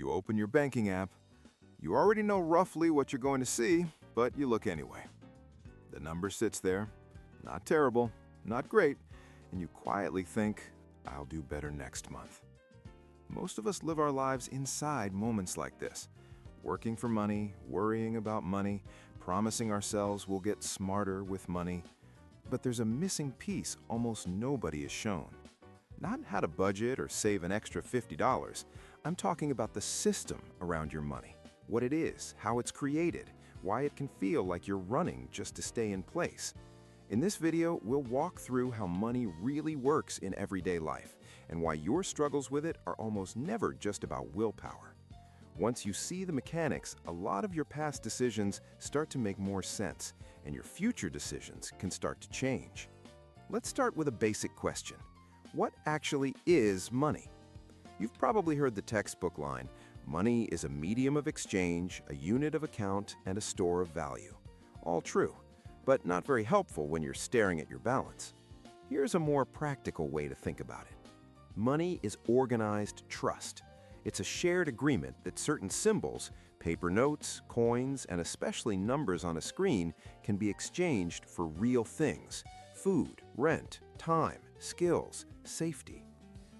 You open your banking app. You already know roughly what you're going to see, but you look anyway. The number sits there, not terrible, not great, and you quietly think, I'll do better next month. Most of us live our lives inside moments like this, working for money, worrying about money, promising ourselves we'll get smarter with money. But there's a missing piece almost nobody is shown. Not how to budget or save an extra $50. I'm talking about the system around your money. What it is, how it's created, why it can feel like you're running just to stay in place. In this video, we'll walk through how money really works in everyday life and why your struggles with it are almost never just about willpower. Once you see the mechanics, a lot of your past decisions start to make more sense, and your future decisions can start to change. Let's start with a basic question. What actually is money? You've probably heard the textbook line, money is a medium of exchange, a unit of account, and a store of value. All true, but not very helpful when you're staring at your balance. Here's a more practical way to think about it. Money is organized trust. It's a shared agreement that certain symbols, paper notes, coins, and especially numbers on a screen can be exchanged for real things: food, rent, time, skills, safety.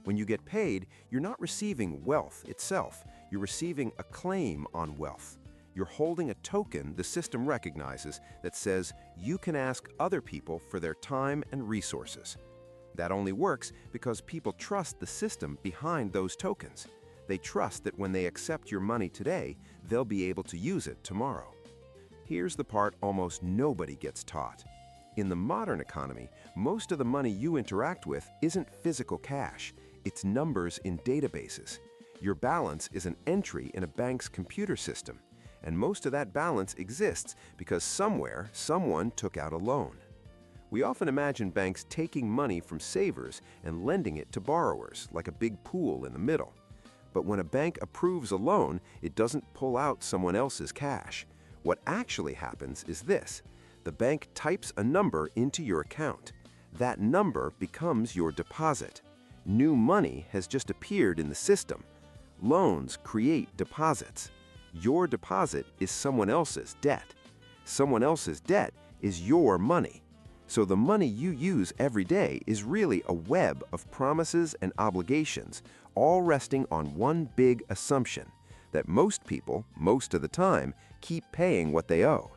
When you get paid, you're not receiving wealth itself. You're receiving a claim on wealth. You're holding a token the system recognizes that says you can ask other people for their time and resources. That only works because people trust the system behind those tokens. They trust that when they accept your money today, they'll be able to use it tomorrow. Here's the part almost nobody gets taught. In the modern economy, most of the money you interact with isn't physical cash. It's numbers in databases. Your balance is an entry in a bank's computer system, and most of that balance exists because somewhere, someone took out a loan. We often imagine banks taking money from savers and lending it to borrowers, like a big pool in the middle. But when a bank approves a loan, it doesn't pull out someone else's cash. What actually happens is this. The bank types a number into your account. That number becomes your deposit. New money has just appeared in the system. Loans create deposits. Your deposit is someone else's debt. Someone else's debt is your money. So the money you use every day is really a web of promises and obligations, all resting on one big assumption, that most people, most of the time, keep paying what they owe.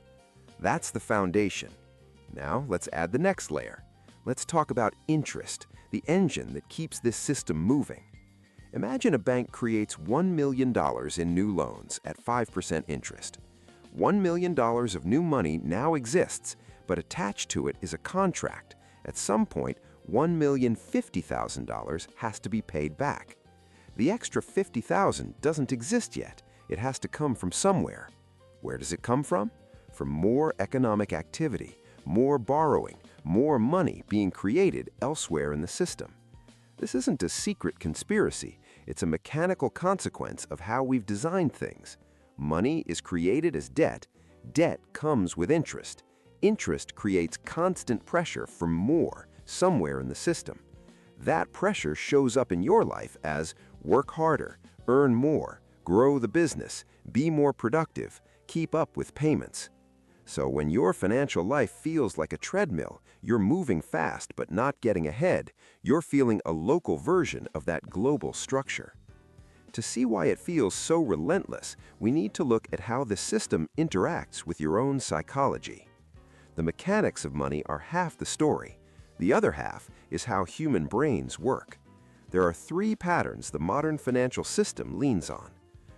That's the foundation. Now let's add the next layer. Let's talk about interest, the engine that keeps this system moving. Imagine a bank creates $1 million in new loans at 5% interest. $1 million of new money now exists, but attached to it is a contract. At some point, $1,050,000 has to be paid back. The extra $50,000 doesn't exist yet. It has to come from somewhere. Where does it come from? From more economic activity, more borrowing, more money being created elsewhere in the system. This isn't a secret conspiracy. It's a mechanical consequence of how we've designed things. Money is created as debt. Debt comes with interest. Interest creates constant pressure for more somewhere in the system. That pressure shows up in your life as work harder, earn more, grow the business, be more productive, keep up with payments. So when your financial life feels like a treadmill, you're moving fast but not getting ahead, you're feeling a local version of that global structure. To see why it feels so relentless, we need to look at how the system interacts with your own psychology. The mechanics of money are half the story. The other half is how human brains work. There are three patterns the modern financial system leans on.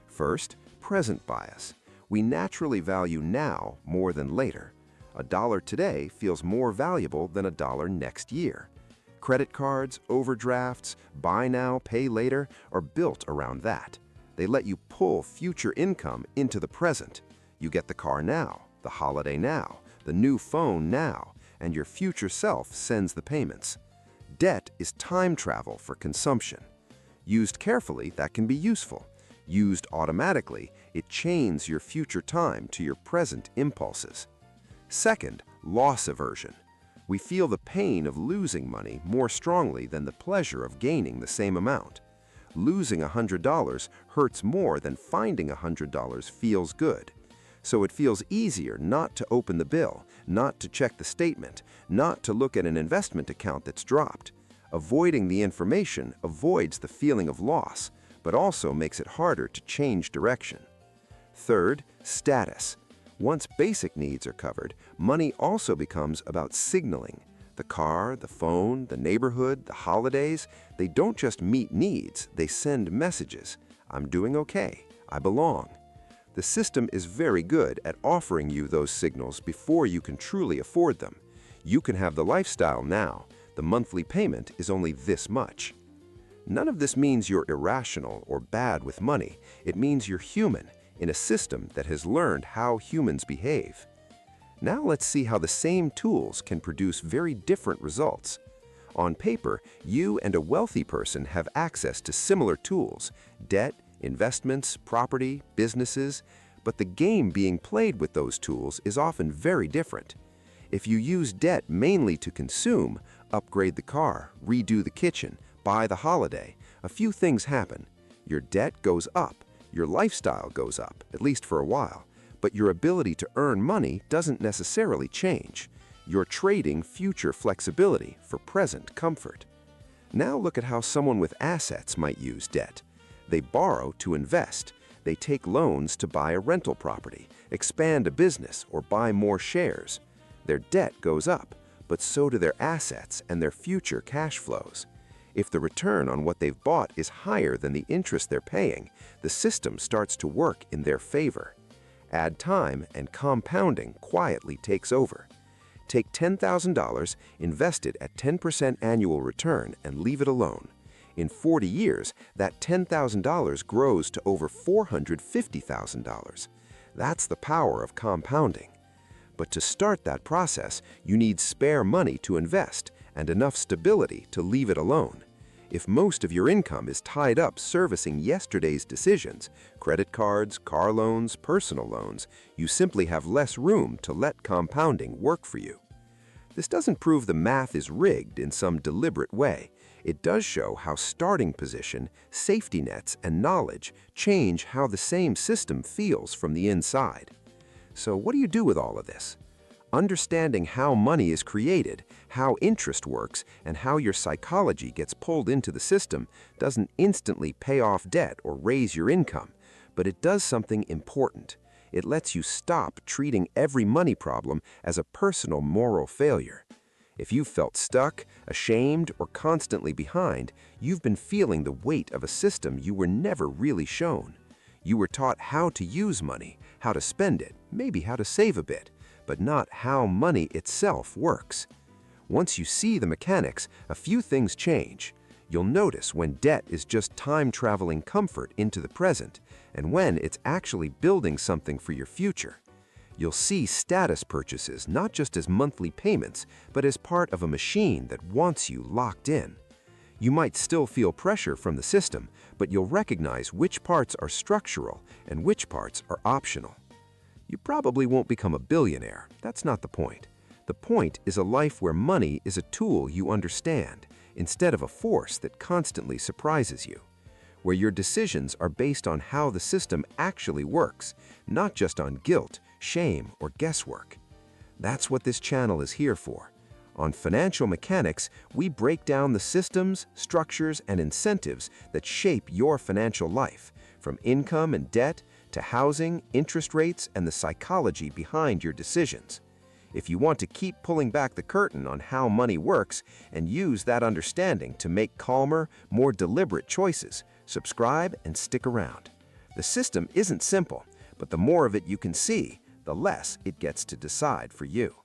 First, present bias. We naturally value now more than later. A dollar today feels more valuable than a dollar next year. Credit cards, overdrafts, buy now, pay later are built around that. They let you pull future income into the present. You get the car now, the holiday now, the new phone now, and your future self sends the payments. Debt is time travel for consumption. Used carefully, that can be useful. Used automatically, it chains your future time to your present impulses. Second, loss aversion. We feel the pain of losing money more strongly than the pleasure of gaining the same amount. Losing $100 hurts more than finding $100 feels good. So it feels easier not to open the bill, not to check the statement, not to look at an investment account that's dropped. Avoiding the information avoids the feeling of loss, but also makes it harder to change direction. Third, status. Once basic needs are covered, money also becomes about signaling. The car, the phone, the neighborhood, the holidays, they don't just meet needs, they send messages. I'm doing okay. I belong. The system is very good at offering you those signals before you can truly afford them. You can have the lifestyle now. The monthly payment is only this much. None of this means you're irrational or bad with money. It means you're human in a system that has learned how humans behave. Now let's see how the same tools can produce very different results. On paper, you and a wealthy person have access to similar tools: debt, investments, property, businesses, but the game being played with those tools is often very different. If you use debt mainly to consume, upgrade the car, redo the kitchen, buy the holiday, a few things happen. Your debt goes up, your lifestyle goes up, at least for a while, but your ability to earn money doesn't necessarily change. You're trading future flexibility for present comfort. Now look at how someone with assets might use debt. They borrow to invest. They take loans to buy a rental property, expand a business, or buy more shares. Their debt goes up, but so do their assets and their future cash flows. If the return on what they've bought is higher than the interest they're paying, the system starts to work in their favor. Add time, and compounding quietly takes over. Take $10,000, invest it at 10% annual return, and leave it alone. In 40 years, that $10,000 grows to over $450,000. That's the power of compounding. But to start that process, you need spare money to invest and enough stability to leave it alone. If most of your income is tied up servicing yesterday's decisions, credit cards, car loans, personal loans, you simply have less room to let compounding work for you. This doesn't prove the math is rigged in some deliberate way. It does show how starting position, safety nets, and knowledge change how the same system feels from the inside. So what do you do with all of this? Understanding how money is created, how interest works, and how your psychology gets pulled into the system doesn't instantly pay off debt or raise your income, but it does something important. It lets you stop treating every money problem as a personal moral failure. If you've felt stuck, ashamed, or constantly behind, you've been feeling the weight of a system you were never really shown. You were taught how to use money, how to spend it, maybe how to save a bit, but not how money itself works. Once you see the mechanics, a few things change. You'll notice when debt is just time-traveling comfort into the present, and when it's actually building something for your future. You'll see status purchases not just as monthly payments, but as part of a machine that wants you locked in. You might still feel pressure from the system, but you'll recognize which parts are structural and which parts are optional. You probably won't become a billionaire. That's not the point. The point is a life where money is a tool you understand, instead of a force that constantly surprises you. Where your decisions are based on how the system actually works, not just on guilt, shame, or guesswork. That's what this channel is here for. On Financial Mechanics, we break down the systems, structures, and incentives that shape your financial life, from income and debt to housing, interest rates, and the psychology behind your decisions. If you want to keep pulling back the curtain on how money works and use that understanding to make calmer, more deliberate choices, subscribe and stick around. The system isn't simple, but the more of it you can see, the less it gets to decide for you.